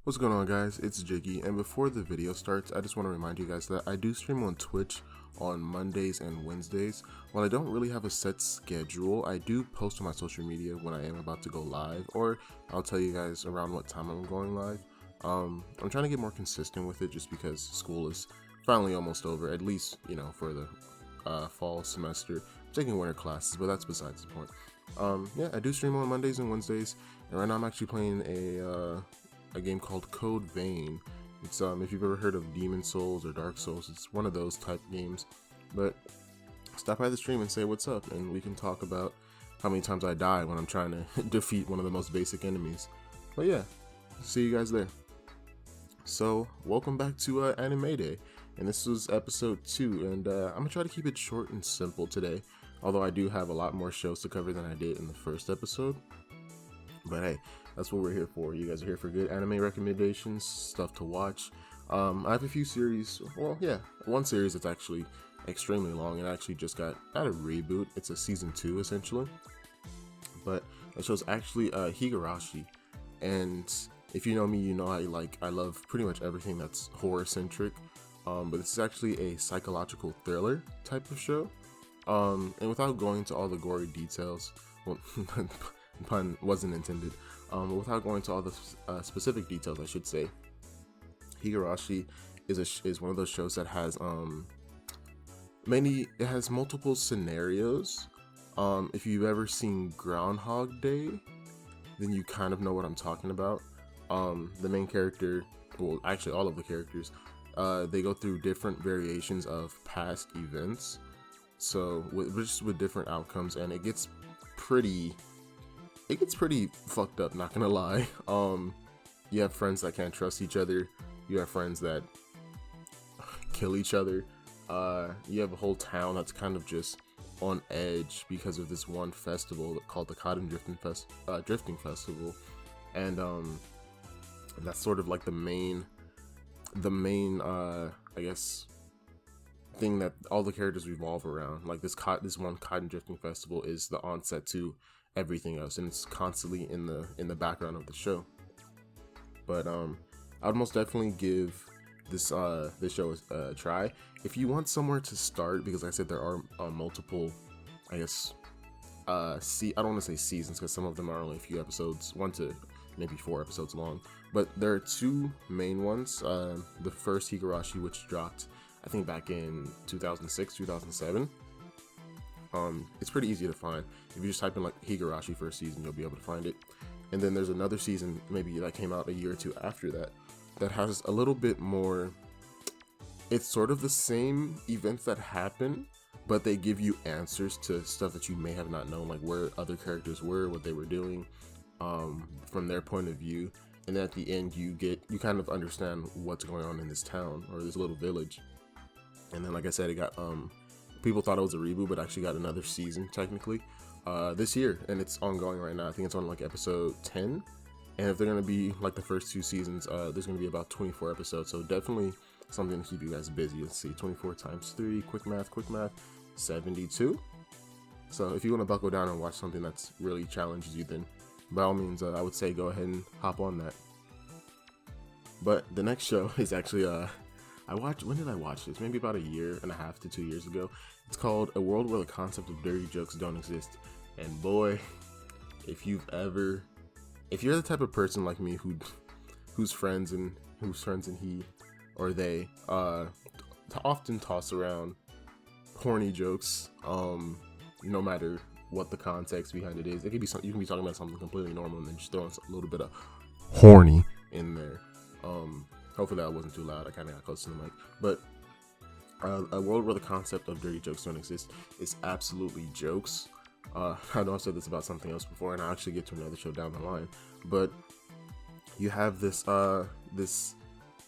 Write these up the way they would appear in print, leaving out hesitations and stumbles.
What's going on, guys? It's Jiggy, and before the video starts, I just want to remind you guys that I do stream on Twitch on Mondays and Wednesdays. While I don't really have a set schedule, I do post on my social media when I am about to go live, or I'll tell you guys around what time I'm going live. I'm trying to get more consistent with it just because school is finally almost over, at least, for the fall semester. I'm taking winter classes, but that's besides the point. Yeah, I do stream on Mondays and Wednesdays, and right now I'm actually playing a game called Code Vein. It's if you've ever heard of Demon Souls or Dark Souls, it's one of those type games. But stop by the stream and say what's up, and we can talk about how many times I die when I'm trying to defeat one of the most basic enemies. But yeah, see you guys there. So welcome back to ANNIE-MAE Day, and this was episode 2, and I'm gonna try to keep it short and simple today, although I do have a lot more shows to cover than I did in the first episode. But hey, that's what we're here for. You guys are here for good anime recommendations, stuff to watch. I have a few series. Well, yeah, one series that's actually extremely long and actually just got a reboot. It's a season 2 essentially, but the show's actually Higurashi. And if you know me, you know I love pretty much everything that's horror centric. But this is actually a psychological thriller type of show. And without going into all the gory details, well, pun wasn't intended. But without going to all the specific details, I should say, Higurashi is one of those shows that has it has multiple scenarios. If you've ever seen Groundhog Day, then you kind of know what I'm talking about. The main character, well, actually all of the characters, they go through different variations of past events, so with different outcomes, and it gets pretty fucked up, not gonna lie. You have friends that can't trust each other. You have friends that kill each other. You have a whole town that's kind of just on edge because of this one festival called the Cotton Drifting Festival, and that's sort of like the main I guess thing that all the characters revolve around. Like this one Cotton Drifting Festival is the onset to everything else, and it's constantly in the background of the show. But I would most definitely give this show a try if you want somewhere to start, because like I said, there are multiple, I guess, I don't want to say seasons because some of them are only a few episodes, 1 to maybe 4 episodes long, but there are 2 main ones. The first, Higurashi, which dropped I think back in 2006 2007. It's pretty easy to find. If you just type in like Higurashi first season, you'll be able to find it. And then there's another season, maybe that came out a year or 2 after that, that has a little bit more. It's sort of the same events that happen, but they give you answers to stuff that you may have not known, like where other characters were, what they were doing, from their point of view. And at the end, you kind of understand what's going on in this town or this little village. And then, like I said, it got people thought it was a reboot, but actually got another season technically this year, and it's ongoing right now. I think it's on like episode 10, and if they're gonna be like the first 2 seasons, there's gonna be about 24 episodes, so definitely something to keep you guys busy. Let's see, 24 times 3, quick math, 72. So if you want to buckle down and watch something that's really challenges you, then by all means, I would say go ahead and hop on that. But the next show is actually when did I watch this? Maybe about 1.5 to 2 years ago. It's called A World Where the Concept of Dirty Jokes Don't Exist. And boy, if you're the type of person like me whose friends and he or they often toss around horny jokes, no matter what the context behind it is. It could be you can be talking about something completely normal and then just throwing a little bit of horny in there. Hopefully that wasn't too loud. I kind of got close to the mic. But A World Where the Concept of Dirty Jokes Don't Exist is absolutely jokes. I know I've said this about something else before, and I'll actually get to another show down the line. But you have this, I'm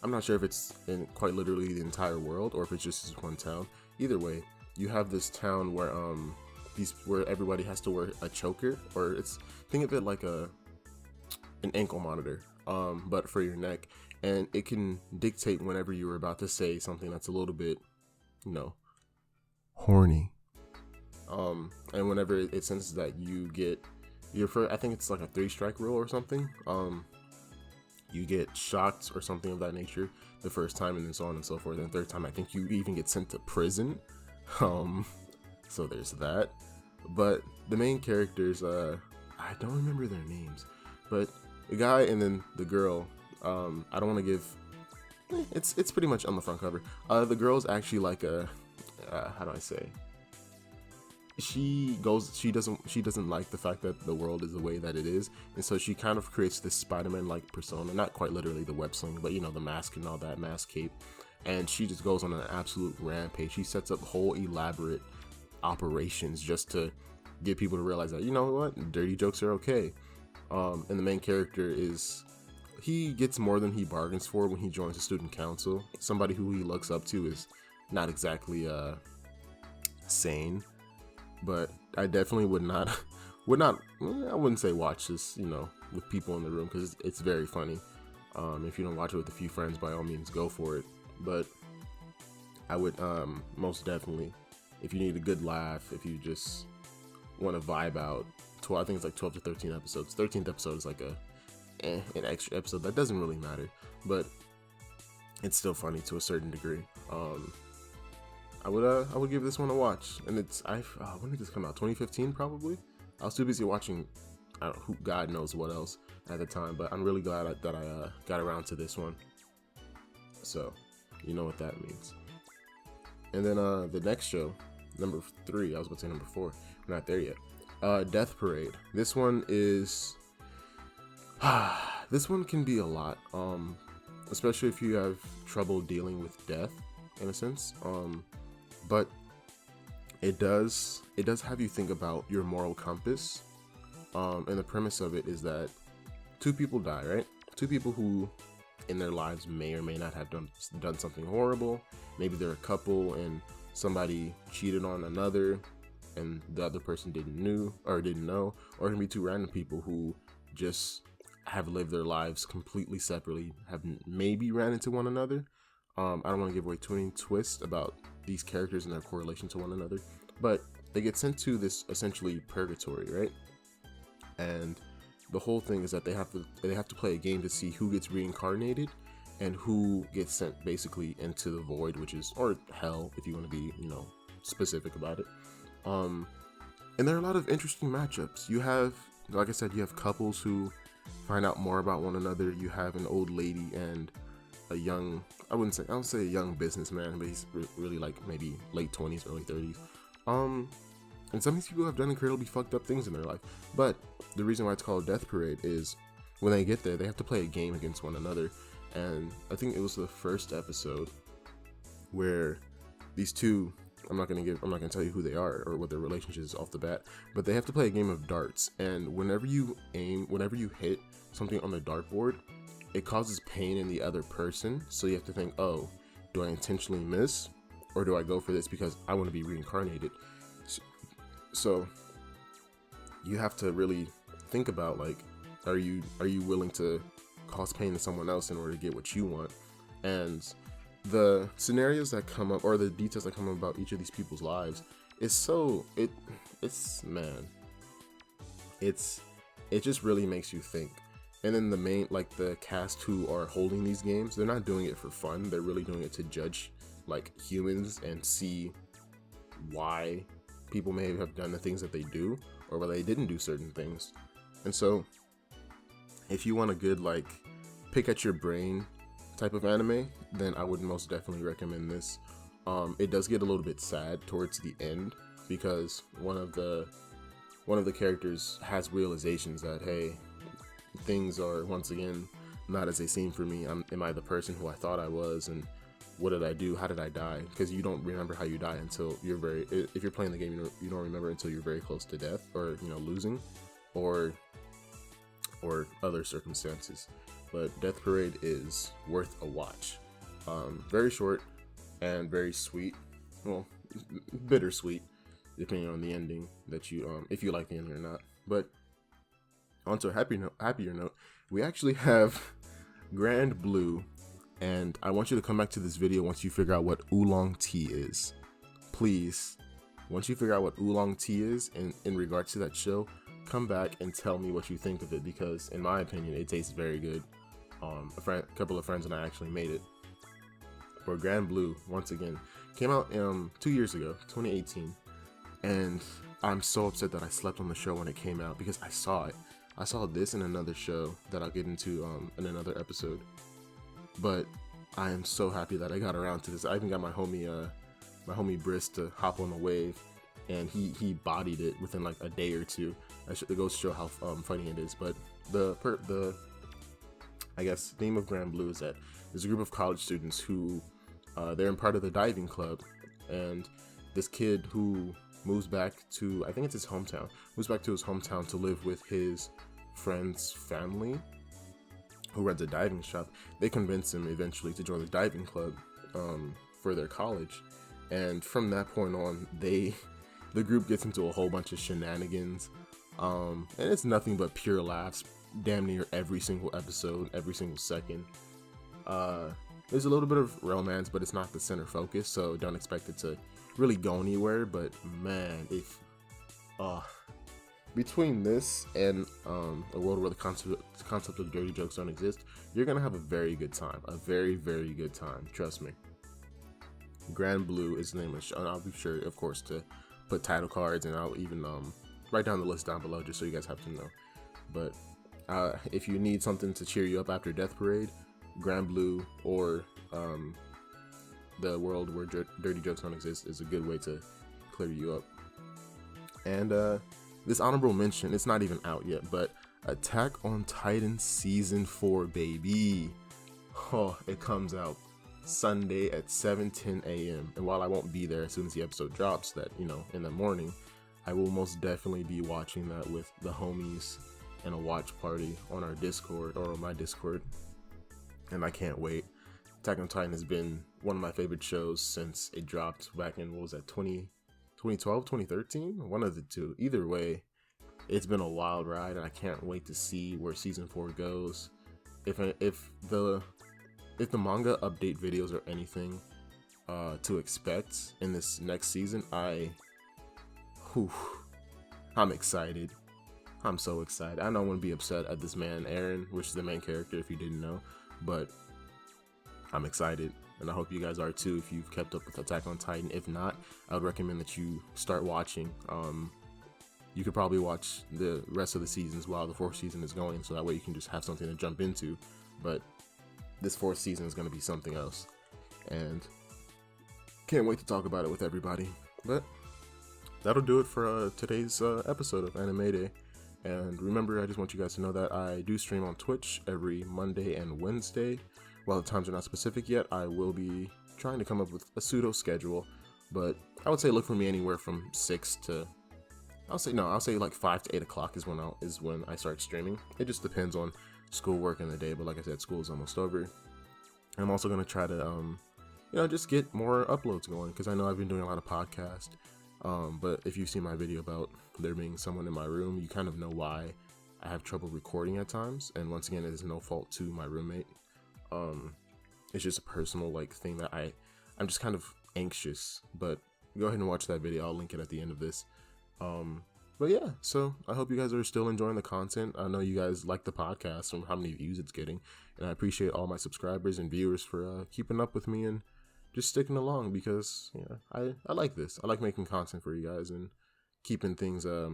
not sure if it's in quite literally the entire world or if it's just this one town. Either way, you have this town where where everybody has to wear a choker, or think of it like an ankle monitor, but for your neck. And it can dictate whenever you were about to say something that's a little bit, horny. And whenever it senses that you get your first, I think it's like a 3-strike rule or something. you get shocked or something of that nature the first time, and then so on and so forth. And third time, I think you even get sent to prison. So there's that. But the main characters, I don't remember their names, but the guy and then the girl, I don't want to give, it's pretty much on the front cover. The girl's actually like a, how do I say, she doesn't like the fact that the world is the way that it is, and so she kind of creates this Spider-Man like persona, not quite literally the web sling, but you know, the mask and all that, mask cape, and she just goes on an absolute rampage. She sets up whole elaborate operations just to get people to realize that, you know what, dirty jokes are okay. And the main character he gets more than he bargains for when he joins the student council. Somebody who he looks up to is not exactly sane, but I definitely would not, I wouldn't say watch this, you know, with people in the room, because it's very funny. If you don't watch it with a few friends, by all means go for it. But I would most definitely, if you need a good laugh, if you just want to vibe out, I think it's like 12 to 13 episodes. 13th episode is like an extra episode that doesn't really matter, but it's still funny to a certain degree. I would give this one a watch, and it's when did this come out? 2015 probably. I was too busy watching who God knows what else at the time, but I'm really glad that I got around to this one. So you know what that means. And then the next show, number 3, I was about to say number 4, we're not there yet. Death Parade. This one is this one can be a lot, especially if you have trouble dealing with death in a sense, but it does have you think about your moral compass, and the premise of it is that 2 people die, right? 2 people who in their lives may or may not have done something horrible. Maybe they're a couple and somebody cheated on another and the other person didn't know, or it can be 2 random people who just have lived their lives completely separately, have maybe ran into one another. I don't want to give away too many twists about these characters and their correlation to one another, but they get sent to this essentially purgatory, right? And the whole thing is that they have to play a game to see who gets reincarnated and who gets sent basically into the void, which is, or hell if you want to be, you know, specific about it. And there are a lot of interesting matchups. You have, like I said, you have couples who find out more about one another. You have an old lady and a young, I wouldn't say a young businessman, but he's really like maybe late 20s, early 30s. And some of these people have done incredibly fucked up things in their life. But the reason why it's called Death Parade is when they get there, they have to play a game against one another. And I think it was the first episode where these 2, I'm not gonna tell you who they are or what their relationship is off the bat, but they have to play a game of darts. And whenever you hit something on the dartboard, it causes pain in the other person. So you have to think, oh, do I intentionally miss, or do I go for this because I want to be reincarnated? So you have to really think about, like, are you willing to cause pain to someone else in order to get what you want? And the scenarios that come up, or the details that come up about each of these people's lives, is it just really makes you think. And then the cast who are holding these games, they're not doing it for fun. They're really doing it to judge like humans and see why people may have done the things that they do, or why they didn't do certain things. And so if you want a good like pick at your brain type of anime, then I would most definitely recommend this. It does get a little bit sad towards the end because one of the characters has realizations that, hey, things are once again not as they seem for me. Am I the person who I thought I was, and what did I do? How did I die? Because you don't remember how you die until if you're playing the game, you don't remember until you're very close to death, or losing, or other circumstances. But Death Parade is worth a watch. Very short and very sweet. Well, bittersweet, depending on the ending that you if you like the ending or not. But onto a happier note, we actually have Grand Blue, and I want you to come back to this video once you figure out what oolong tea is. Please, once you figure out what oolong tea is in regards to that show, come back and tell me what you think of it, because in my opinion, it tastes very good. a couple of friends and I actually made it. Where Grand Blue, once again, came out 2 years ago, 2018, and I'm so upset that I slept on the show when it came out because I saw it. I saw this in another show that I'll get into in another episode, but I am so happy that I got around to this. I even got my homie Briss to hop on the wave, and he bodied it within like a day or two. It goes to show how funny it is. But the I guess theme of Grand Blue is that there's a group of college students who they're in part of the diving club, and this kid who moves back to, I think it's his hometown, moves back to his hometown to live with his friend's family who runs a diving shop. They convince him eventually to join the diving club for their college, and from that point on, the group gets into a whole bunch of shenanigans, and it's nothing but pure laughs damn near every single episode, every single second. There's a little bit of romance, but it's not the center focus, so don't expect it to really go anywhere. But man, if between this and a world where the concept of dirty jokes don't exist, you're gonna have a very good time, a very, very good time, trust me. Grand Blue is the name of the show, and I'll be sure, of course, to put title cards, and I'll even write down the list down below just so you guys have to know. But if you need something to cheer you up after Death Parade, Grand Blue or the world where dirty jokes don't exist is a good way to clear you up. And this honorable mention, it's not even out yet, but Attack on Titan Season 4, baby. Oh, it comes out Sunday at 7:10 a.m. And while I won't be there as soon as the episode drops, that, you know, in the morning, I will most definitely be watching that with the homies in a watch party on our Discord, or on my Discord. And I can't wait. Attack on Titan has been one of my favorite shows since it dropped back in, what was that, 2012, 2013? One of the two. Either way, it's been a wild ride, and I can't wait to see where season 4 goes. If the manga update videos are anything to expect in this next season, I'm excited. I'm so excited. I know I'm gonna be upset at this man Aaron, which is the main character if you didn't know, but I'm excited, and I hope you guys are too if you've kept up with Attack on Titan. If not, I would recommend that you start watching. You could probably watch the rest of the seasons while the 4th season is going, so that way you can just have something to jump into. But this 4th season is going to be something else, and can't wait to talk about it with everybody. But that'll do it for today's episode of Anime Day. And remember, I just want you guys to know that I do stream on Twitch every Monday and Wednesday. While the times are not specific yet, I will be trying to come up with a pseudo schedule, but I would say look for me anywhere from 6 to, I'll say like 5 to 8 o'clock is when I start streaming. It just depends on schoolwork in the day, but like I said, school is almost over. I'm also going to try to, just get more uploads going, because I know I've been doing a lot of podcasts, but if you've seen my video about there being someone in my room, you kind of know why I have trouble recording at times, and once again, it is no fault to my roommate. It's just a personal thing that I'm just kind of anxious, but go ahead and watch that video. I'll link it at the end of this. But yeah, so I hope you guys are still enjoying the content. I know you guys like the podcast from how many views it's getting, and I appreciate all my subscribers and viewers for keeping up with me and just sticking along, because I like this. I like making content for you guys and keeping things I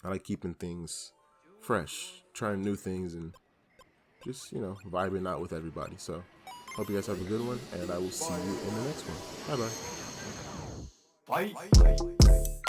like keeping things fresh, trying new things, and just vibing out with everybody. So hope you guys have a good one, and I will see you in the next one. Bye bye.